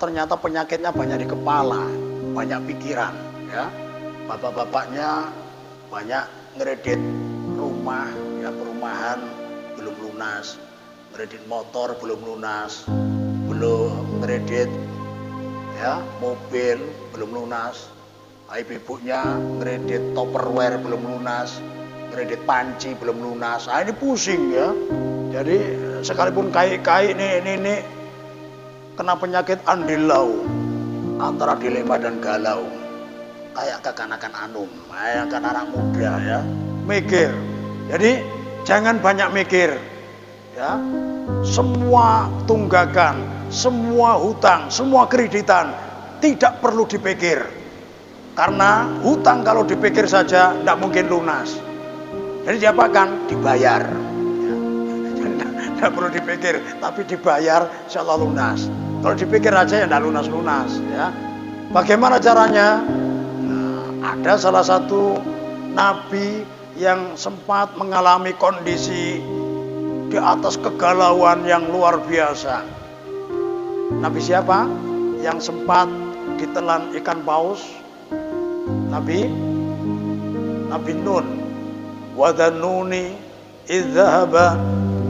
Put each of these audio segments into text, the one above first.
ternyata penyakitnya banyak di kepala, banyak pikiran, ya. Bapak-bapaknya banyak ngeredit rumah, ya, perumahan belum lunas, ngeredit motor belum lunas, belum ngeredit, ya, mobil belum lunas. Ibu-ibunya ngeredit tupperware belum lunas, ngeredit panci belum lunas. Ini pusing, ya. Jadi sekalipun kai-kai ini kena penyakit andilau, antara dilema dan galau, kayak kekanakan anum, kayak anak muda, ya, mikir. Jadi jangan banyak mikir, ya. Semua tunggakan, semua hutang, semua kreditan tidak perlu dipikir, karena hutang kalau dipikir saja tidak mungkin lunas. Jadi diapakan? Dibayar. Tidak perlu dipikir, tapi dibayar, insya Allah lunas. Kalau dipikir aja ya tidak lunas-lunas, ya. Bagaimana caranya? Nah, ada salah satu nabi yang sempat mengalami kondisi di atas kegalauan yang luar biasa. Nabi siapa? Yang sempat ditelan ikan paus? Nabi Nun. Wa dhannuni idh dhahaba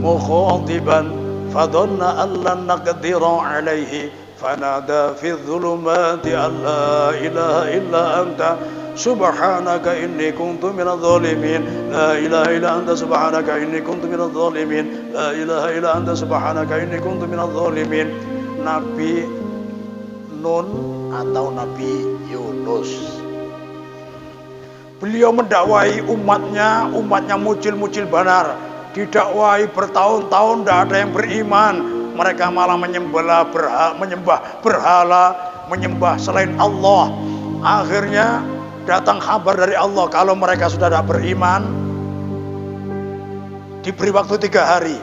mukhadiban fadhanna an lan naqdira alayhi fanada fi dhulumati an la ilaha illa anta subhanaka inni kuntu minadh dhalimin la ilaha illa anta subhanaka inni kuntu minadh dhalimin la ilaha illa anta subhanaka inni kuntu minadh dhalimin. Nabi Nun atau Nabi Yunus. Beliau mendakwai umatnya mucil-mucil benar. Didakwai bertahun-tahun tidak ada yang beriman. Mereka malah menyembah berhala, menyembah selain Allah. Akhirnya datang kabar dari Allah kalau mereka sudah tidak beriman, diberi waktu 3 hari.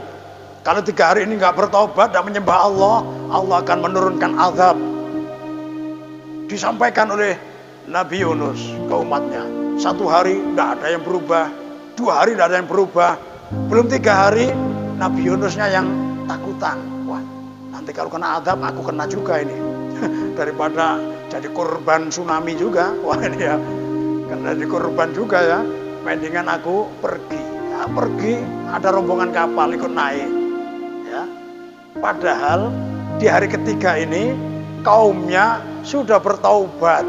Kalau 3 hari ini nggak bertobat dan menyembah Allah, Allah akan menurunkan azab. Disampaikan oleh Nabi Yunus ke umatnya. 1 hari tidak ada yang berubah, 2 hari tidak ada yang berubah, belum 3 hari Nabi Yunusnya yang takutan. Wah, nanti kalau kena azab aku kena juga ini. Daripada jadi korban tsunami juga, wah ini ya, karena jadi korban juga ya, mendingan aku pergi. Ya, pergi, ada rombongan kapal ikut naik, ya. Padahal di hari ketiga ini kaumnya sudah bertaubat.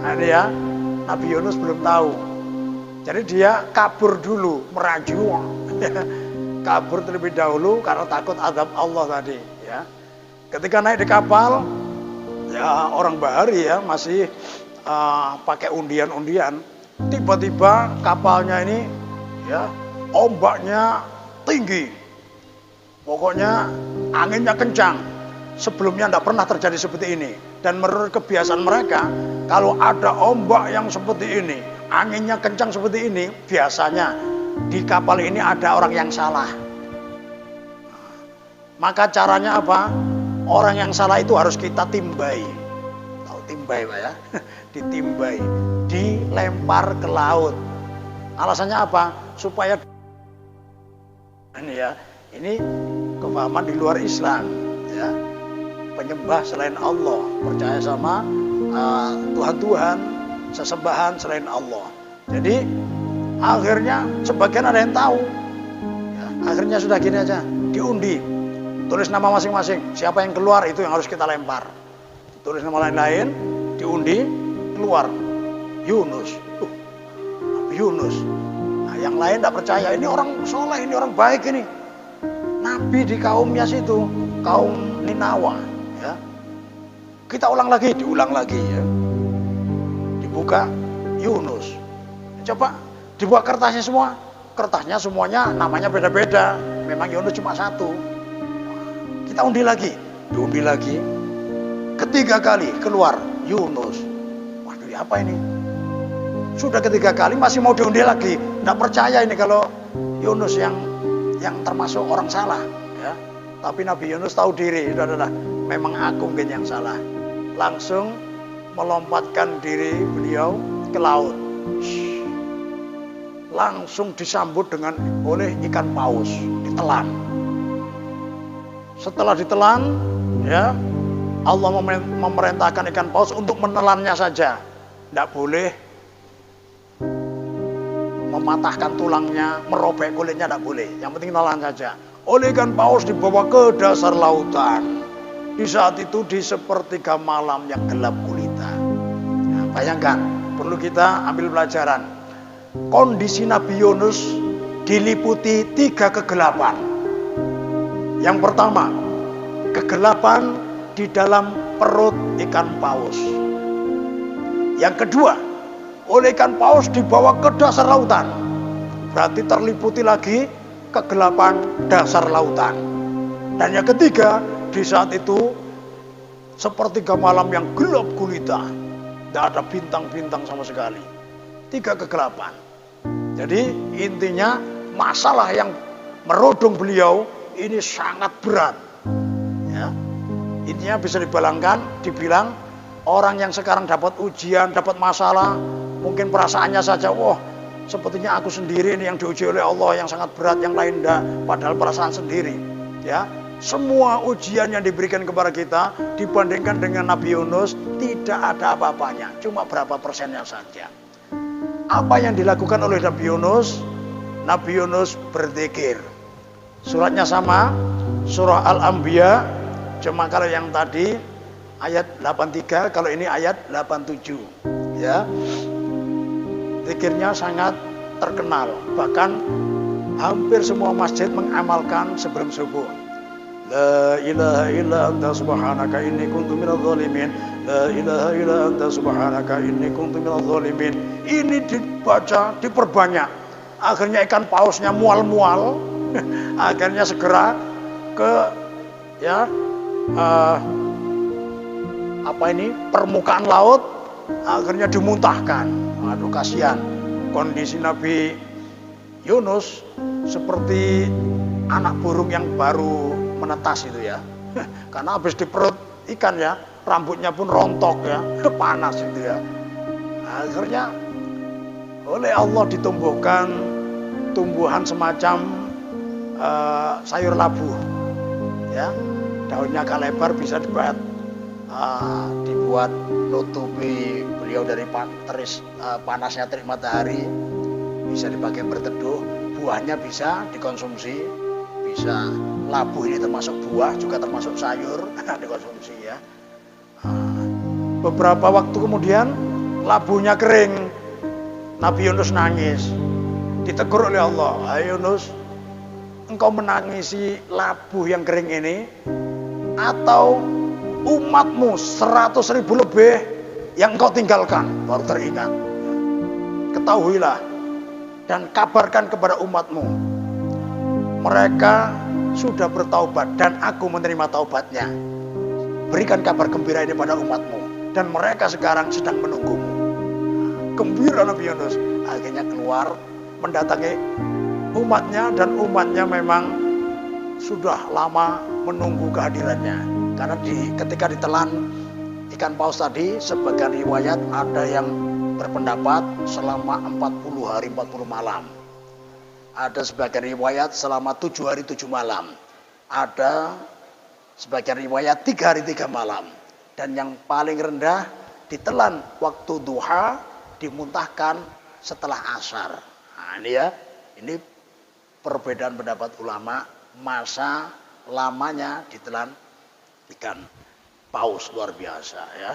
Nah, ini ya, Nabi Yunus belum tahu. Jadi dia kabur dulu, meraju. Kabur terlebih dahulu karena takut azab Allah tadi, ya. Ketika naik di kapal, ya orang bahari ya, masih pakai undian-undian. Tiba-tiba kapalnya ini, ya, ombaknya tinggi. Pokoknya anginnya kencang. Sebelumnya tidak pernah terjadi seperti ini. Dan menurut kebiasaan mereka, kalau ada ombak yang seperti ini, anginnya kencang seperti ini, biasanya di kapal ini ada orang yang salah. Maka caranya apa? Orang yang salah itu harus kita timbai. Tahu timbai Pak ya? Ditimbai, dilempar ke laut. Alasannya apa? Supaya ini ya, ini kepahaman di luar Islam, ya. Penyembah selain Allah, percaya sama Tuhan-Tuhan, sesembahan selain Allah. Jadi akhirnya sebagian ada yang tahu, ya, akhirnya sudah gini aja, diundi, tulis nama masing-masing, siapa yang keluar itu yang harus kita lempar. Tulis nama lain-lain, diundi, keluar Yunus. Nabi Yunus. Nah, yang lain tidak percaya, ini orang soleh, ini orang baik ini, nabi di kaumnya situ, kaum Ninawa. Ya. Kita ulang lagi, diulang lagi ya. Dibuka Yunus. Coba dibuka kertasnya semua. Kertasnya semuanya namanya beda-beda. Memang Yunus cuma 1. Kita undi lagi, diundi lagi. Ketiga kali keluar Yunus. Waduh, apa ini? Sudah ketiga kali masih mau diundi lagi. Tidak percaya ini kalau Yunus yang termasuk orang salah, ya. Tapi Nabi Yunus tahu diri, sudah, memang aku mungkin yang salah. Langsung melompatkan diri beliau ke laut. Langsung disambut oleh ikan paus, ditelan. Setelah ditelan, ya, Allah memerintahkan ikan paus untuk menelannya saja. Tidak boleh mematahkan tulangnya, merobek kulitnya, tidak boleh. Yang penting nelan saja. Oleh ikan paus dibawa ke dasar lautan. Di saat itu di sepertiga malam yang gelap gulita. Nah, bayangkan, perlu kita ambil pelajaran. Kondisi Nabi Yunus diliputi 3 kegelapan. Yang pertama, kegelapan di dalam perut ikan paus. Yang kedua, oleh ikan paus dibawa ke dasar lautan. Berarti terliputi lagi kegelapan dasar lautan. Dan yang ketiga, di saat itu sepertiga malam yang gelap gulita. Tidak ada bintang-bintang sama sekali. 3 kegelapan. Jadi intinya masalah yang merodong beliau ini sangat berat. Ya. Intinya bisa dibilang orang yang sekarang dapat ujian, dapat masalah, mungkin perasaannya saja, wah sepertinya aku sendiri ini yang diuji oleh Allah yang sangat berat, yang lain enggak, padahal perasaan sendiri. Ya. Semua ujian yang diberikan kepada kita dibandingkan dengan Nabi Yunus tidak ada apa-apanya, cuma berapa persennya saja. Apa yang dilakukan oleh Nabi Yunus? Nabi Yunus berzikir. Suratnya sama, surah Al-Anbiya, cuma kalau yang tadi ayat 83, kalau ini ayat 87. Ya. Zikirnya sangat terkenal, bahkan hampir semua masjid mengamalkan sebelum subuh. La ilaha illa anta subhanaka inni kuntu minadh dhalimin. La ilaha illa anta subhanaka inni kuntu minadh dhalimin. Ini dibaca, diperbanyak. Akhirnya ikan pausnya mual-mual. Akhirnya segera ke permukaan laut. Akhirnya dimuntahkan. Aduh kasihan. Kondisi Nabi Yunus seperti anak burung yang baru menetas itu ya. Karena habis di perut ikan ya, rambutnya pun rontok ya, panas itu ya. Akhirnya oleh Allah ditumbuhkan tumbuhan semacam sayur labu. Ya. Daunnya agak lebar, bisa dibuat nutupi beliau dari panasnya terik matahari, bisa dipakai berteduh, buahnya bisa dikonsumsi, bisa. Labu ini termasuk buah, juga termasuk sayur dikonsumsi ya. Beberapa waktu kemudian labunya kering. Nabi Yunus nangis. Ditegur oleh Allah, "Hai Yunus, engkau menangisi labu yang kering ini atau umatmu 100.000 lebih yang engkau tinggalkan?" Baru teringat. "Ketahuilah dan kabarkan kepada umatmu, mereka sudah bertaubat dan aku menerima taubatnya. Berikan kabar gembira ini pada umatmu, dan mereka sekarang sedang menunggumu." Gembira Nabi Yunus. Akhirnya keluar mendatangi umatnya, dan umatnya memang sudah lama menunggu kehadirannya. Karena ketika ditelan ikan paus tadi, sebagian riwayat ada yang berpendapat selama 40 hari 40 malam. Ada sebagian riwayat selama 7 hari 7 malam. Ada sebagian riwayat 3 hari 3 malam. Dan yang paling rendah ditelan waktu duha, dimuntahkan setelah asar. Nah ini ya, ini perbedaan pendapat ulama, masa lamanya ditelan ikan paus luar biasa ya.